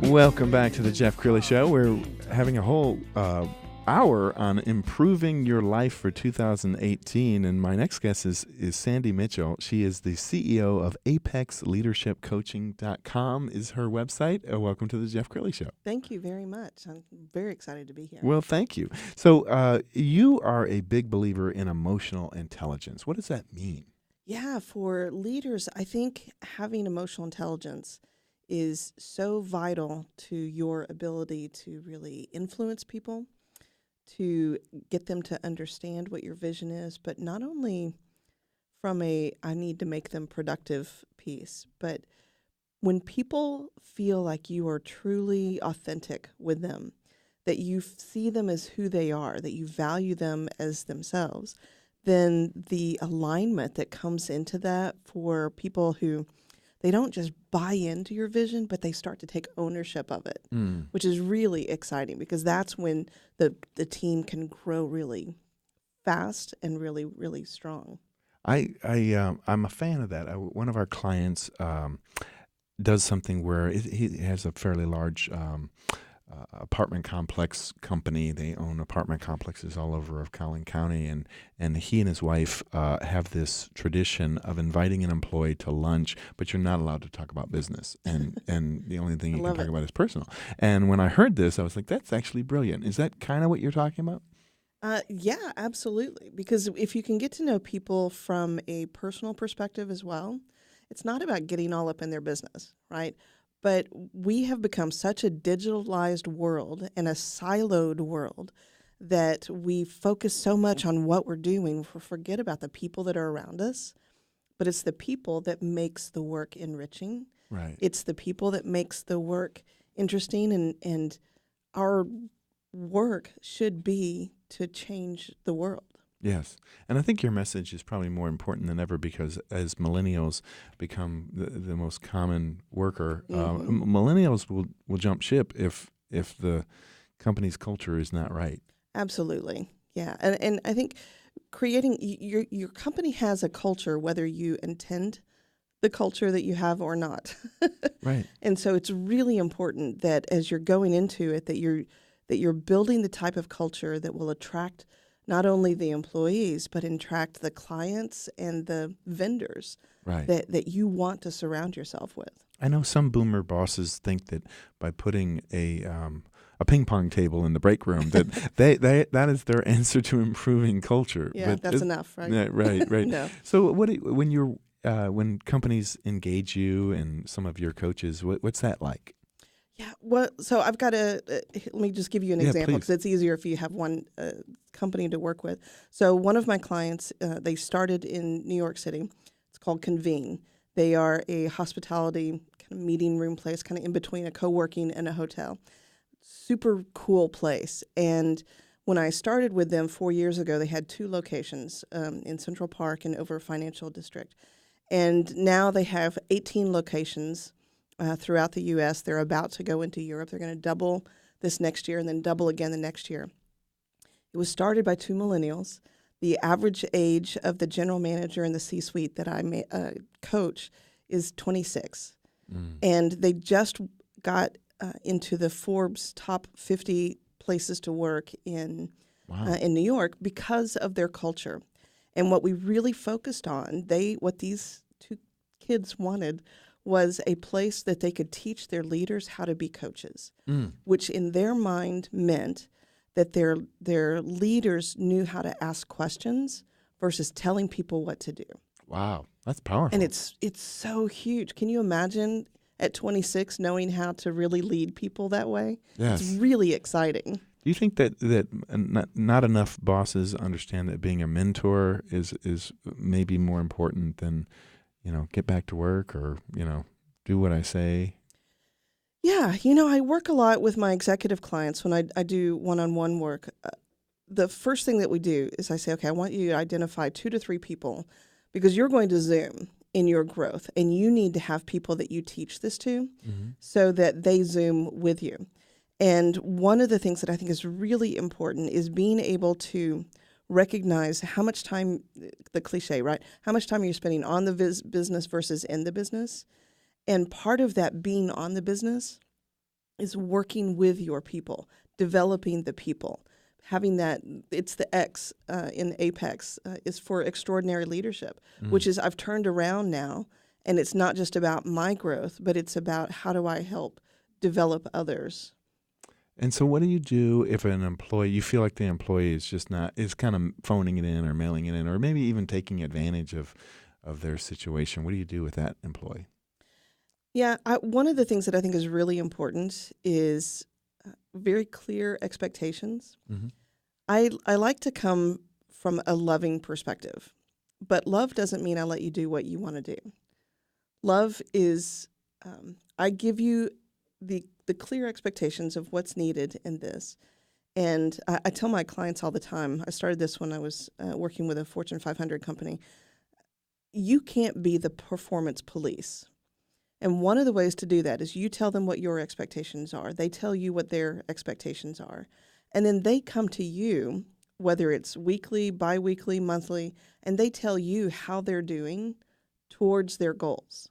Welcome back to the Jeff Crilley Show. We're having a whole hour on improving your life for 2018, and my next guest is Sandi Mitchell. She is the CEO of ApexLeadershipCoaching.com is her website. Welcome to the Jeff Crilley Show. Thank you very much. I'm very excited to be here. Well, thank you. So you are a big believer in emotional intelligence. What does that mean? Yeah, for leaders, I think having emotional intelligence is so vital to your ability to really influence people, to get them to understand what your vision is, but not only from I need to make them productive piece, but when people feel like you are truly authentic with them, that you see them as who they are, that you value them as themselves, then the alignment that comes into that for people who they don't just buy into your vision, but they start to take ownership of it, which is really exciting because that's when the team can grow really fast and really, really strong. I'm a fan of that. One of our clients does something where he has a fairly large apartment complex company. They own apartment complexes all over of Collin County, and he and his wife have this tradition of inviting an employee to lunch, but you're not allowed to talk about business, and the only thing you can talk about is personal. And when I heard this, I was like, that's actually brilliant. Is that kind of what you're talking about? Yeah, absolutely. Because if you can get to know people from a personal perspective as well, it's not about getting all up in their business, right? But we have become such a digitalized world and a siloed world that we focus so much on what we're doing, we forget about the people that are around us. But it's the people that makes the work enriching. Right. It's the people that makes the work interesting, and our work should be to change the world. Yes. And I think your message is probably more important than ever because as millennials become the most common worker, millennials will jump ship if the company's culture is not right. Absolutely. Yeah. And I think creating your company has a culture, whether you intend the culture that you have or not. Right. And so it's really important that as you're going into it, that you're building the type of culture that will attract not only the employees, but attract the clients and the vendors that you want to surround yourself with. I know some boomer bosses think that by putting a ping pong table in the break room that that is their answer to improving culture. Yeah, but that's enough, right? Yeah, right. No. So when companies engage you and some of your coaches, what's that like? Yeah, well, so I've got let me just give you an example because it's easier if you have one company to work with. So one of my clients, they started in New York City. It's called Convene. They are a hospitality kind of meeting room place, kind of in between a co-working and a hotel. Super cool place. And when I started with them 4 years ago, they had 2 locations in Central Park and over Financial District. And now they have 18 locations throughout the U.S. They're about to go into Europe. They're going to double this next year and then double again the next year. It was started by 2 millennials. The average age of the general manager in the C-suite that I coach is 26. And they just got into the Forbes top 50 places to work in New York because of their culture. And what we really focused on, what these 2 kids wanted was a place that they could teach their leaders how to be coaches, which in their mind meant that their leaders knew how to ask questions versus telling people what to do. Wow, that's powerful. And it's so huge. Can you imagine at 26 knowing how to really lead people that way? Yes. It's really exciting. Do you think that not enough bosses understand that being a mentor is maybe more important than get back to work or, do what I say? Yeah. I work a lot with my executive clients when I do one-on-one work. The first thing that we do is I say, okay, I want you to identify 2 to 3 people because you're going to Zoom in your growth and you need to have people that you teach this to so that they Zoom with you. And one of the things that I think is really important is being able to recognize how much time, the cliche, right? How much time are you spending on the business versus in the business? And part of that being on the business is working with your people, developing the people, having that. It's the X in Apex is for extraordinary leadership, which is I've turned around now, and it's not just about my growth, but it's about how do I help develop others. And so what do you do if an employee, you feel like the employee is just not, is kind of phoning it in or mailing it in, or maybe even taking advantage of their situation? What do you do with that employee? Yeah, one of the things that I think is really important is very clear expectations. Mm-hmm. I like to come from a loving perspective, but love doesn't mean I let you do what you want to do. Love is I give you the clear expectations of what's needed in this. And I tell my clients all the time, I started this when I was working with a Fortune 500 company, you can't be the performance police. And one of the ways to do that is you tell them what your expectations are. They tell you what their expectations are. And then they come to you, whether it's weekly, biweekly, monthly, and they tell you how they're doing towards their goals.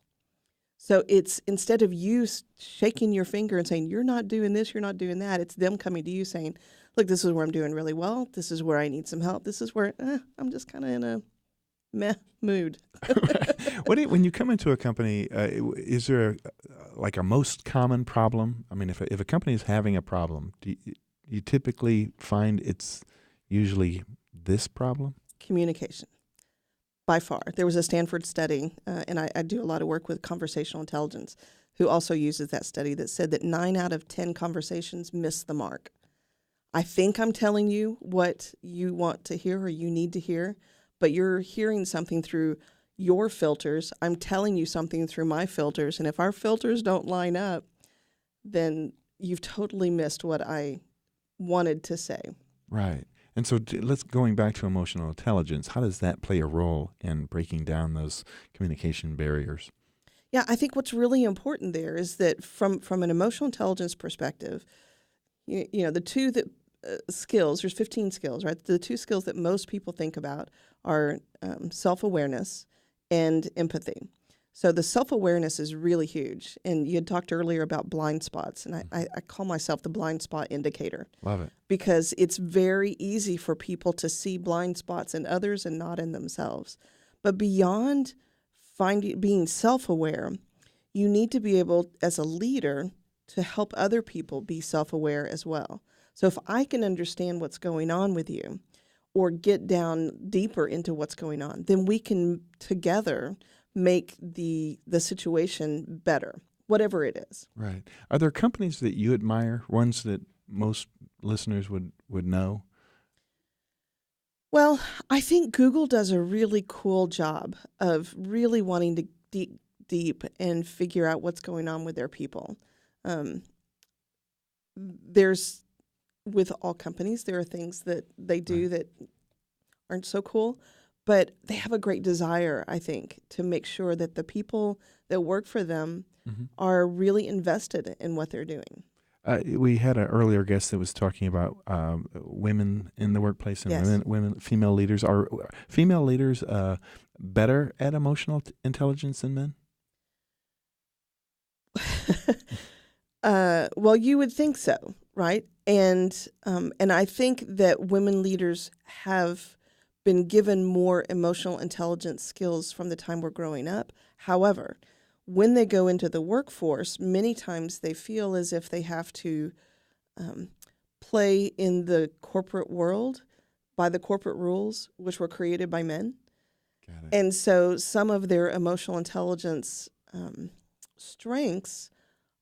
So it's instead of you shaking your finger and saying, you're not doing this, you're not doing that, it's them coming to you saying, look, this is where I'm doing really well. This is where I need some help. This is where I'm just kind of in a meh mood. When you come into a company, is there like a most common problem? I mean, if a company is having a problem, do you typically find it's usually this problem? Communication, by far. There was a Stanford study, and I do a lot of work with conversational intelligence, who also uses that study that said that 9 out of 10 conversations miss the mark. I think I'm telling you what you want to hear or you need to hear, but you're hearing something through your filters. I'm telling you something through my filters. And if our filters don't line up, then you've totally missed what I wanted to say. Right. And so let's going back to emotional intelligence. How does that play a role in breaking down those communication barriers? Yeah, I think what's really important there is that from an emotional intelligence perspective, you know the two that skills, there's 15 skills, right? The 2 skills that most people think about are self-awareness and empathy. So the self-awareness is really huge. And you had talked earlier about blind spots, and I call myself the blind spot indicator. Love it. Because it's very easy for people to see blind spots in others and not in themselves. But beyond being self-aware, you need to be able, as a leader, to help other people be self-aware as well. So if I can understand what's going on with you or get down deeper into what's going on, then we can together make the situation better, whatever it is. Right. Are there companies that you admire, ones that most listeners would know? Well, I think Google does a really cool job of really wanting to dig deep and figure out what's going on with their people. There's, with all companies, there are things that they do that aren't so cool, but they have a great desire, I think, to make sure that the people that work for them are really invested in what they're doing. We had an earlier guest that was talking about women in the workplace and Yes. female leaders. Are female leaders better at emotional intelligence than men? Well, you would think so, right? And I think that women leaders have been given more emotional intelligence skills from the time we're growing up. However, when they go into the workforce, many times they feel as if they have to play in the corporate world by the corporate rules, which were created by men. Got it. And so some of their emotional intelligence strengths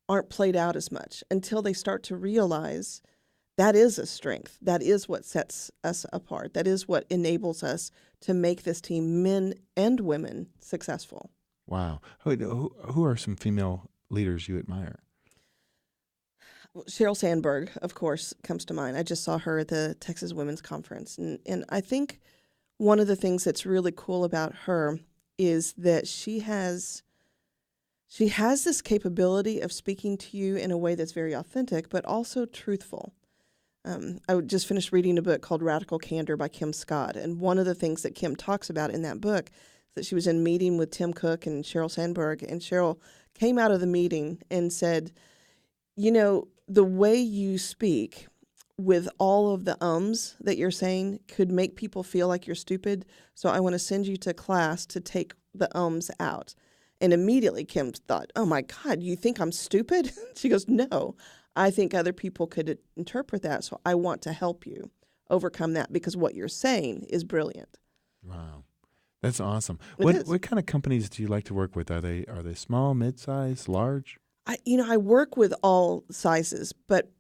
aren't played out as much until they start to realize that is a strength. That is what sets us apart. That is what enables us to make this team, men and women, successful. Wow. Who are some female leaders you admire? Well, Sheryl Sandberg, of course, comes to mind. I just saw her at the Texas Women's Conference. And I think one of the things that's really cool about her is that she has this capability of speaking to you in a way that's very authentic, but also truthful. I just finished reading a book called Radical Candor by Kim Scott. And one of the things that Kim talks about in that book is that she was in a meeting with Tim Cook and Sheryl Sandberg. And Sheryl came out of the meeting and said, you know, the way you speak with all of the ums that you're saying could make people feel like you're stupid. So I want to send you to class to take the ums out. And immediately Kim thought, oh my God, you think I'm stupid? She goes, no, I think other people could interpret that. So I want to help you overcome that because what you're saying is brilliant. Wow. That's awesome. What kind of companies do you like to work with? Are they small, mid-size, large? I work with all sizes, but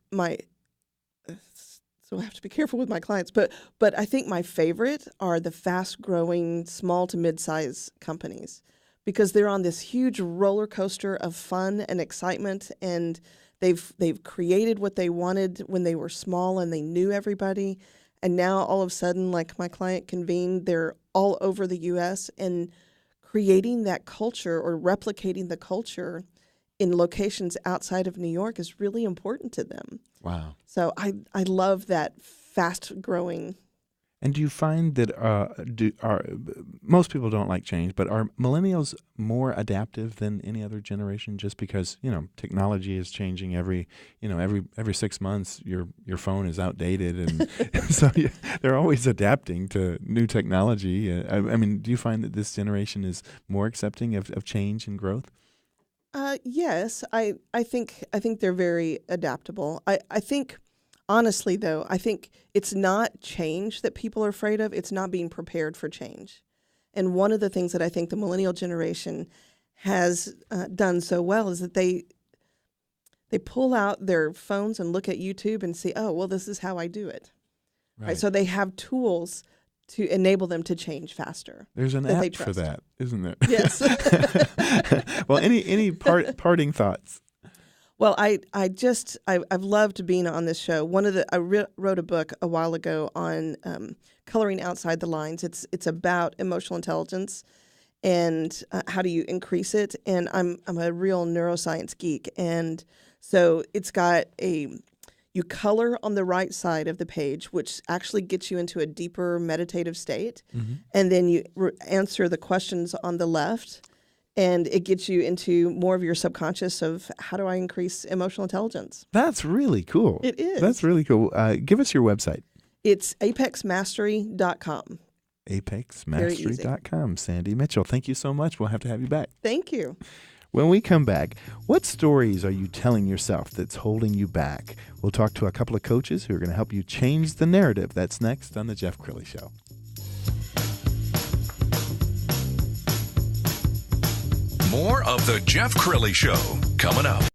so I have to be careful with my clients. But I think my favorite are the fast-growing small to mid-size companies because they're on this huge roller coaster of fun and excitement, and they've created what they wanted when they were small and they knew everybody. And now all of a sudden, like my client Convene, they're all over the U.S. and creating that culture or replicating the culture in locations outside of New York is really important to them. Wow. So I love that fast-growing. And do you find that most people don't like change, but are millennials more adaptive than any other generation? Just because technology is changing every 6 months, your phone is outdated, and so they're always adapting to new technology. I mean, do you find that this generation is more accepting of change and growth? Yes, I think they're very adaptable. I think. Honestly, though, I think it's not change that people are afraid of. It's not being prepared for change. And one of the things that I think the millennial generation has done so well is that they pull out their phones and look at YouTube and see, oh, well, this is how I do it. Right? So they have tools to enable them to change faster. There's an app for that, isn't there? Yes. Well, any parting thoughts? Well, I've loved being on this show. I wrote a book a while ago on coloring outside the lines. It's about emotional intelligence and how do you increase it. And I'm a real neuroscience geek, and so it's got you color on the right side of the page, which actually gets you into a deeper meditative state, and then you answer the questions on the left. And it gets you into more of your subconscious of how do I increase emotional intelligence. That's really cool. It is. That's really cool. Give us your website. It's apexmastery.com. apexmastery.com. Sandi Mitchell, thank you so much. We'll have to have you back. Thank you. When we come back, what stories are you telling yourself that's holding you back? We'll talk to a couple of coaches who are going to help you change the narrative. That's next on The Jeff Crilley Show. More of The Jeff Crilley Show coming up.